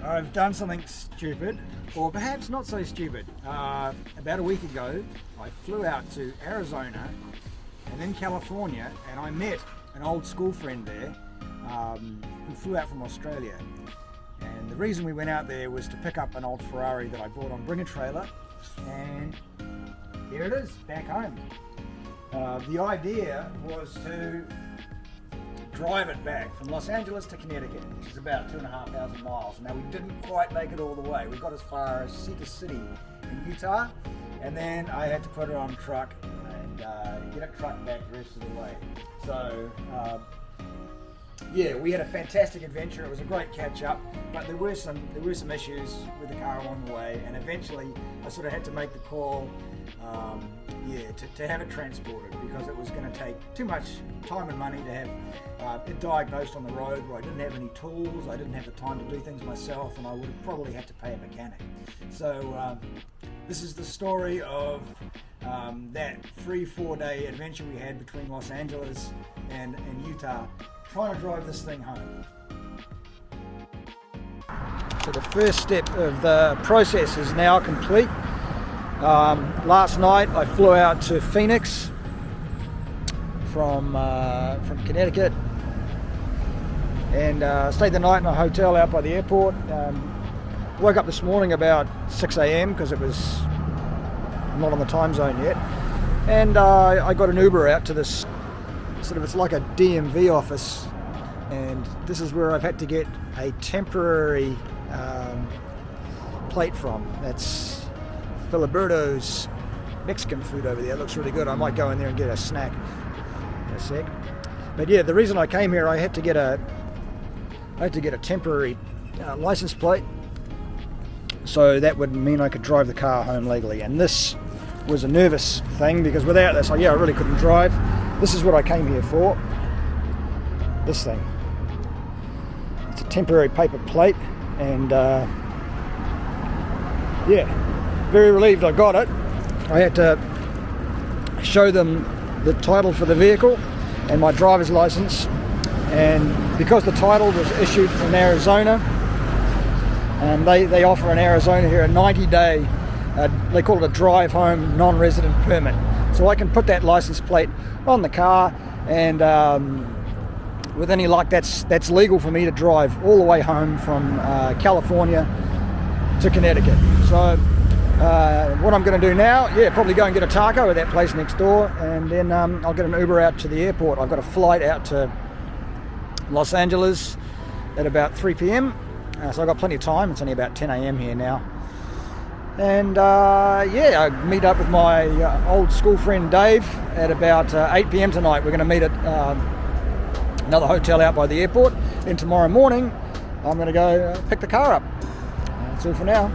I've done something stupid, or perhaps not so stupid. About a week ago, I flew out to Arizona and then California, and I met an old school friend there who flew out from Australia. And the reason we went out there was to pick up an old Ferrari that I bought on Bring a Trailer, and here it is, back home. The idea was to drive it back from Los Angeles to Connecticut, which is about 2,500 miles. Now, we didn't quite make it all the way. We got as far as Cedar City in Utah, and then I had to put it on a truck and get it trucked back the rest of the way. So, yeah, we had a fantastic adventure. It was a great catch up, but there were some issues with the car along the way, and eventually I sort of had to make the call, to have it transported, because it was going to take too much time and money to have it diagnosed on the road where I didn't have any tools, I didn't have the time to do things myself, and I would have probably had to pay a mechanic. So this is the story of that 3-4 day adventure we had between Los Angeles and Utah, trying to drive this thing home. So the first step of the process is now complete. Last night I flew out to Phoenix from Connecticut and stayed the night in a hotel out by the airport. Woke up this morning about 6 a.m. because it was not on the time zone yet, and I got an Uber out to this it's like a DMV office, and this is where I've had to get a temporary plate from. That's Filiberto's Mexican food over there. It looks really good. I might go in there and get a snack in a sec. But yeah, the reason I came here, I had to get a temporary license plate, so that would mean I could drive the car home legally. And this was a nervous thing, because without this, I really couldn't drive. This is what I came here for. This thing. It's a temporary paper plate, and very relieved I got it. I had to show them the title for the vehicle and my driver's license, and because the title was issued in Arizona, and they offer in Arizona here a 90-day, they call it a drive home non-resident permit. So I can put that license plate on the car, and with any luck, that's legal for me to drive all the way home from California to Connecticut. So what I'm going to do now, probably go and get a taco at that place next door, and then I'll get an Uber out to the airport. I've got a flight out to Los Angeles at about 3 p.m. So I've got plenty of time. It's only about 10 a.m. here now. And I meet up with my old school friend Dave at about 8 p.m. tonight. We're going to meet at another hotel out by the airport. Then tomorrow morning, I'm going to go pick the car up. That's all for now.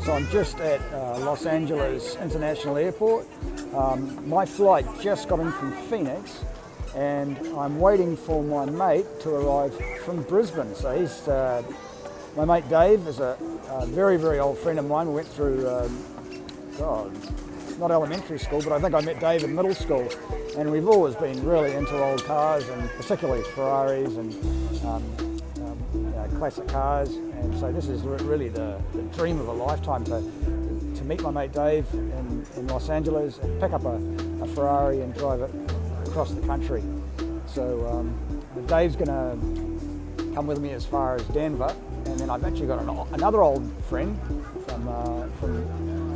So I'm just at Los Angeles International Airport. My flight just got in from Phoenix, and I'm waiting for my mate to arrive from Brisbane. So he's my mate Dave is a very, very old friend of mine. We went through, not elementary school, but I think I met Dave in middle school. And we've always been really into old cars, and particularly Ferraris and classic cars. And so this is really the dream of a lifetime, to meet my mate Dave in Los Angeles and pick up a Ferrari and drive it across the country. So Dave's going to come with me as far as Denver, and then I've actually got another old friend from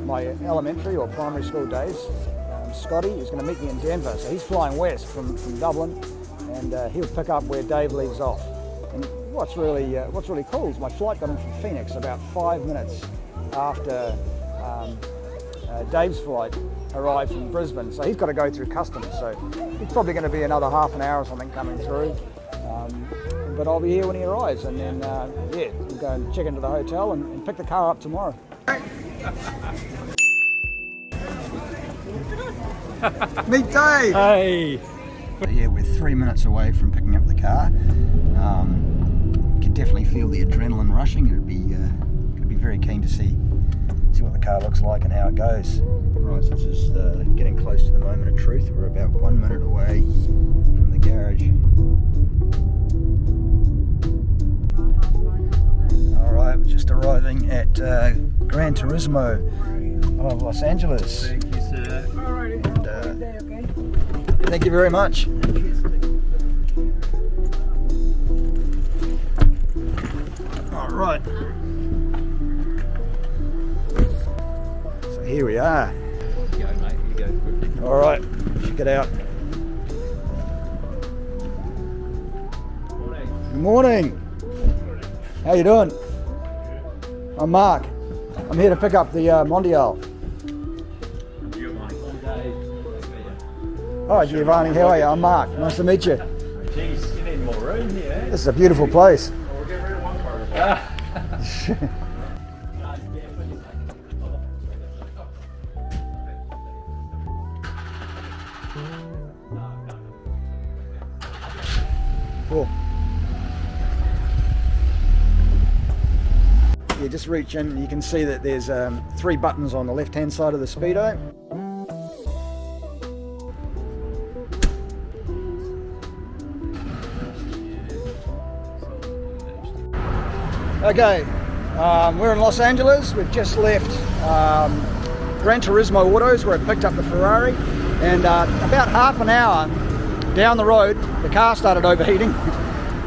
my elementary or primary school days, Scotty, who's going to meet me in Denver. So he's flying west from Dublin, and he'll pick up where Dave leaves off. And what's really cool is my flight got in from Phoenix about 5 minutes after Dave's flight arrived from Brisbane, so he's got to go through customs, so it's probably going to be another half an hour or something coming through, but I'll be here when he arrives, and then we'll go and check into the hotel and pick the car up tomorrow. Meet Dave! Hey! Yeah, we're 3 minutes away from picking up the car. You can definitely feel feel the adrenaline rushing. It'd be very keen to see what the car looks like and how it goes. Right, so this is getting close to the moment of truth. We're about 1 minute away from the garage. Alright, we're just arriving at Gran Turismo of Los Angeles. Thank you, sir. And, thank you very much. Alright. So here we are. You go, mate. You go quickly. Alright, check it out. Good morning. How you doing? I'm Mark. I'm here to pick up the Mondial. Hi Giovanni, how are you? I'm Mark. Nice to meet you. Jeez, you need more room here. This is a beautiful place. We'll get rid of one car. Cool. You just reach in and you can see that there's 3 buttons on the left hand side of the Speedo. Okay, we're in Los Angeles. We've just left Gran Turismo Autos where I picked up the Ferrari, and about half an hour down the road the car started overheating,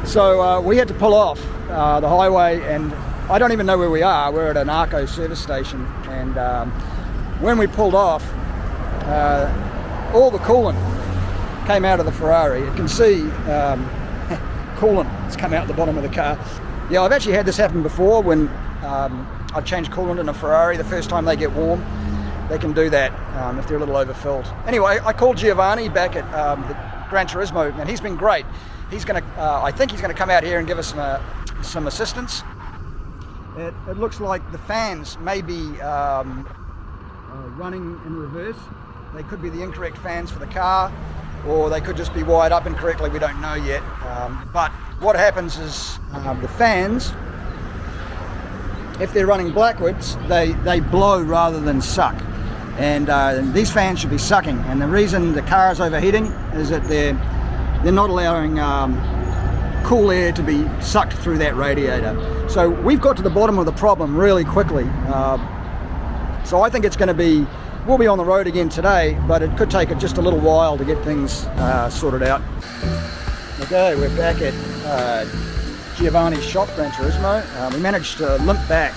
so we had to pull off the highway, and I don't even know where we are. We're at an Arco service station, and when we pulled off, all the coolant came out of the Ferrari. You can see coolant has come out the bottom of the car. Yeah, I've actually had this happen before when I've changed coolant in a Ferrari. The first time they get warm, they can do that if they're a little overfilled. Anyway, I called Giovanni back at the Gran Turismo, and he's been great. He's going to, I think he's going to come out here and give us some assistance. It looks like the fans may be running in reverse. They could be the incorrect fans for the car, or they could just be wired up incorrectly. We don't know yet. But what happens is the fans, if they're running backwards, they blow rather than suck. And these fans should be sucking. And the reason the car is overheating is that they're not allowing cool air to be sucked through that radiator. So we've got to the bottom of the problem really quickly. So I think it's going to be, we'll be on the road again today, but it could take just a little while to get things sorted out. Okay, we're back at Giovanni's shop, Gran Turismo. We managed to limp back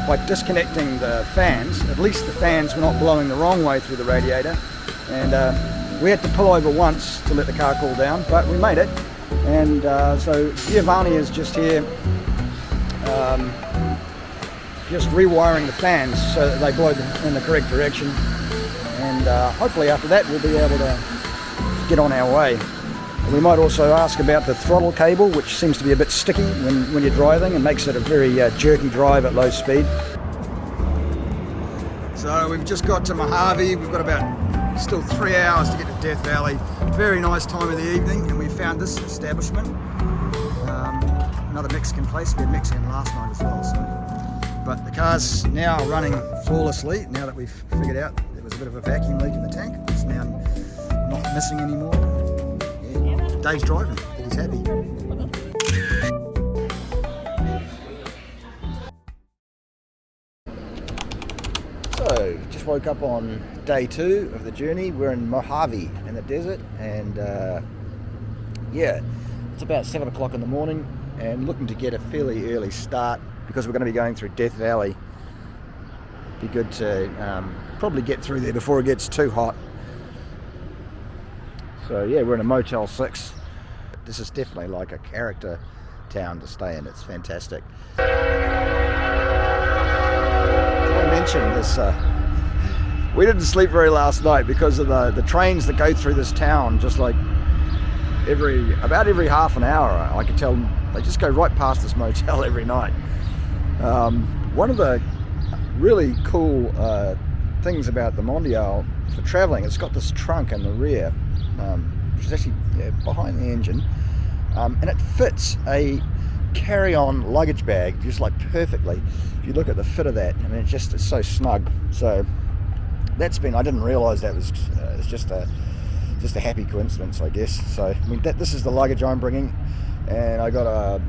by disconnecting the fans. At least the fans were not blowing the wrong way through the radiator. And we had to pull over once to let the car cool down, but we made it. And so Giovanni is just here just rewiring the fans so that they blow in the correct direction, and hopefully after that we'll be able to get on our way. We might also ask about the throttle cable, which seems to be a bit sticky when you're driving and makes it a very jerky drive at low speed. So we've just got to Mojave. We've got about still 3 hours to get to Death Valley. Very nice time of the evening, and we found this establishment, another Mexican place. We had Mexican last night as well. So. But the car's now running flawlessly now that we've figured out there was a bit of a vacuum leak in the tank. It's now not missing anymore. Yeah. Dave's driving, he's happy. So, just woke up on day 2 of the journey. We're in Mojave in the desert, and yeah, it's about 7 o'clock in the morning, and looking to get a fairly early start because we're going to be going through Death Valley. Be good to probably get through there before it gets too hot. So yeah, we're in a Motel 6. This is definitely like a character town to stay in. It's fantastic. Did I mention this? We didn't sleep very last night because of the trains that go through this town. Just like about every half an hour, I could tell they just go right past this motel every night. One of the really cool things about the Mondial for traveling, it's got this trunk in the rear, which is actually behind the engine, and it fits a carry-on luggage bag, just like perfectly. If you look at the fit of that, I mean, it's so snug. So that's been, I didn't realise that was it's just a happy coincidence, I guess. So I mean, this is the luggage I'm bringing, and I got a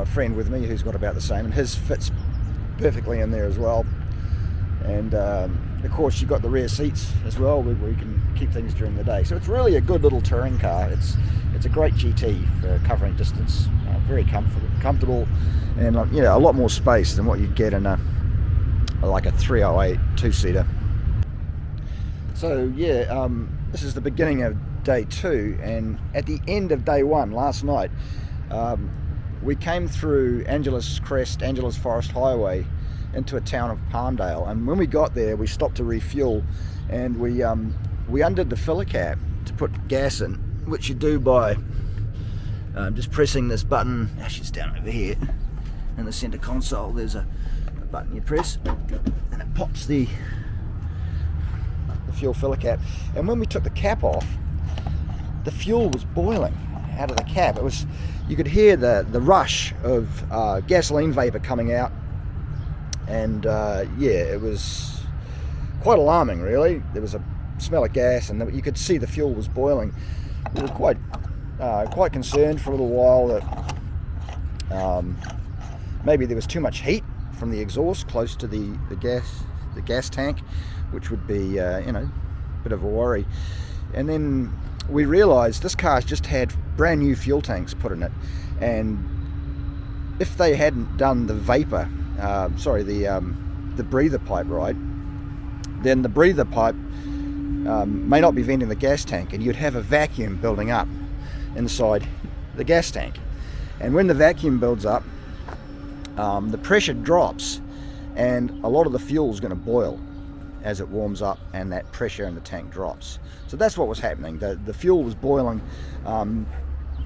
friend with me who's got about the same, and his fits perfectly in there as well. And of course, you've got the rear seats as well, where you can keep things during the day. So it's really a good little touring car. It's a great GT for covering distance. Very comfortable, and a lot more space than what you'd get in like a 308 two-seater. So yeah, this is the beginning of day 2, and at the end of day 1 last night, we came through Angeles Forest Highway into a town of Palmdale, and when we got there we stopped to refuel, and we undid the filler cap to put gas in, which you do by just pressing this button. Actually, it's down over here in the center console. There's a button you press and it pops the fuel filler cap, and when we took the cap off, the fuel was boiling out of the cap. You could hear the rush of gasoline vapor coming out, and yeah, it was quite alarming, really. There was a smell of gas, and you could see the fuel was boiling. We were quite concerned for a little while that maybe there was too much heat from the exhaust close to the gas tank, which would be a bit of a worry. And then we realized this car's just had brand new fuel tanks put in it, and if they hadn't done the vapor, the breather pipe right, then the breather pipe may not be venting the gas tank, and you'd have a vacuum building up inside the gas tank. And when the vacuum builds up, the pressure drops, and a lot of the fuel is going to boil as it warms up, and that pressure in the tank drops. So that's what was happening. The fuel was boiling,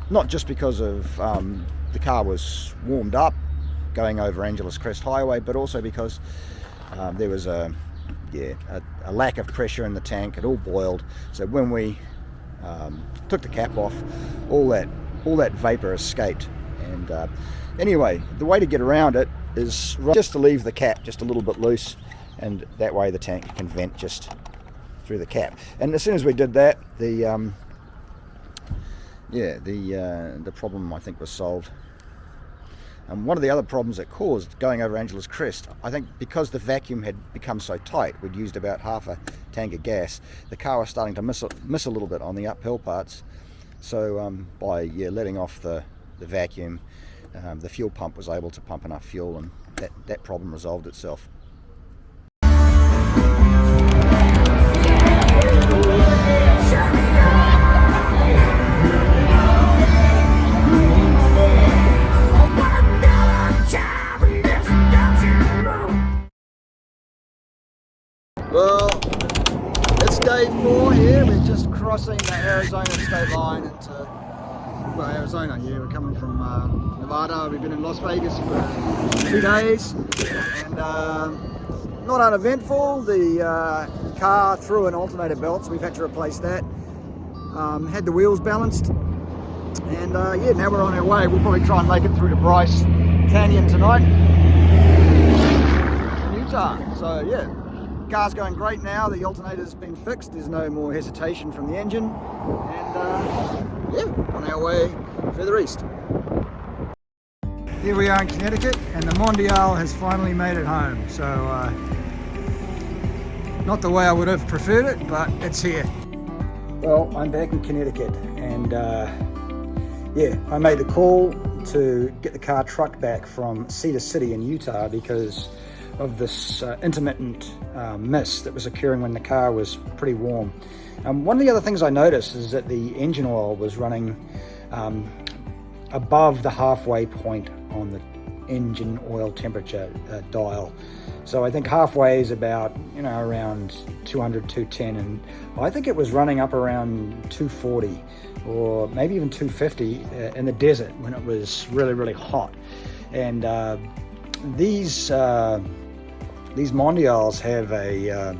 not just because of the car was warmed up going over Angeles Crest Highway, but also because there was a lack of pressure in the tank. It all boiled. So when we took the cap off, all that vapor escaped. And anyway, the way to get around it is just to leave the cap just a little bit loose, and that way the tank can vent just through the cap. And as soon as we did that, the problem, I think, was solved. And one of the other problems it caused going over Angeles Crest, I think because the vacuum had become so tight, we'd used about half a tank of gas, the car was starting to miss a little bit on the uphill parts. So by letting off the vacuum, the fuel pump was able to pump enough fuel, and that problem resolved itself. Well, it's day 4 here. We're just crossing the Arizona state line into, Arizona here. We're coming from Nevada. We've been in Las Vegas for 2 days, and not uneventful. The car threw an alternator belt, so we've had to replace that. Had the wheels balanced, and now we're on our way. We'll probably try and make it through to Bryce Canyon tonight in Utah. So yeah. Car's going great now. The alternator's been fixed. There's no more hesitation from the engine, and on our way further east. Here we are in Connecticut, and the Mondial has finally made it home. So not the way I would have preferred it, but it's here. Well, I'm back in Connecticut, and I made the call to get the car trucked back from Cedar City in Utah because of this intermittent mist that was occurring when the car was pretty warm. One of the other things I noticed is that the engine oil was running above the halfway point on the engine oil temperature dial. So I think halfway is about around 200, 210, and I think it was running up around 240 or maybe even 250 in the desert when it was really, really hot. And these Mondials have a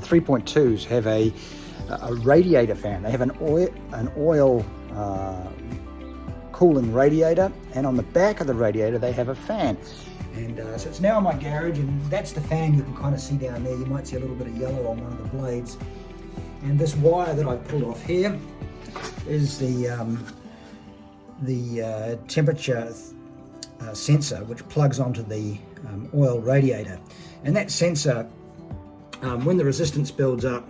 3.2s have a radiator fan. They have an oil cooling radiator, and on the back of the radiator they have a fan. And so it's now in my garage, and that's the fan you can kind of see down there. You might see a little bit of yellow on one of the blades. And this wire that I've pulled off here is the temperature sensor, which plugs onto the oil radiator. And that sensor, when the resistance builds up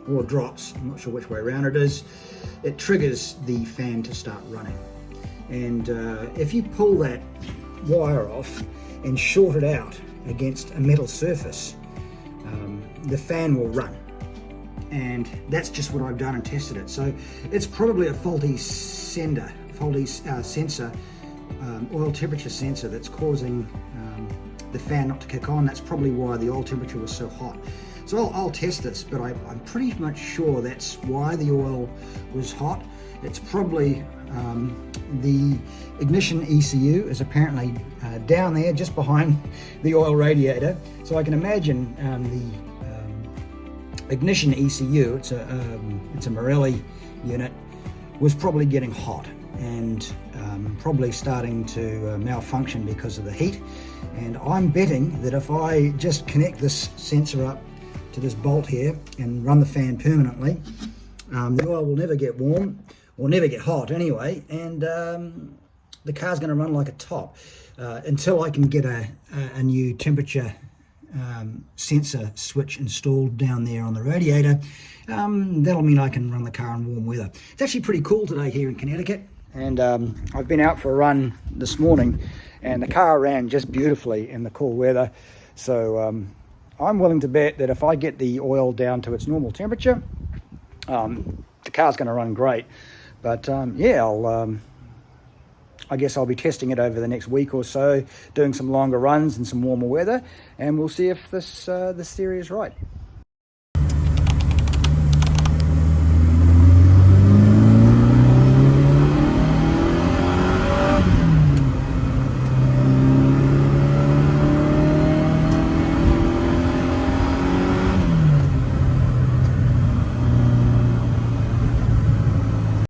or drops, I'm not sure which way around it is, it triggers the fan to start running. And if you pull that wire off and short it out against a metal surface, the fan will run. And that's just what I've done and tested it. So it's probably a faulty sensor, oil temperature sensor, that's causing the fan not to kick on. That's probably why the oil temperature was so hot. So I'll test this, but I'm pretty much sure that's why the oil was hot. It's probably the ignition ECU is apparently down there just behind the oil radiator. So I can imagine the ignition ECU, it's a Morelli unit, was probably getting hot and probably starting to malfunction because of the heat. And I'm betting that if I just connect this sensor up to this bolt here and run the fan permanently, the oil will never get warm, or never get hot anyway, and the car's going to run like a top until I can get a new temperature sensor switch installed down there on the radiator. That'll mean I can run the car in warm weather. It's actually pretty cool today here in Connecticut, and I've been out for a run this morning, and the car ran just beautifully in the cool weather. So I'm willing to bet that if I get the oil down to its normal temperature, the car's going to run great. But yeah, I guess I'll be testing it over the next week or so, doing some longer runs in some warmer weather, and we'll see if this theory is right.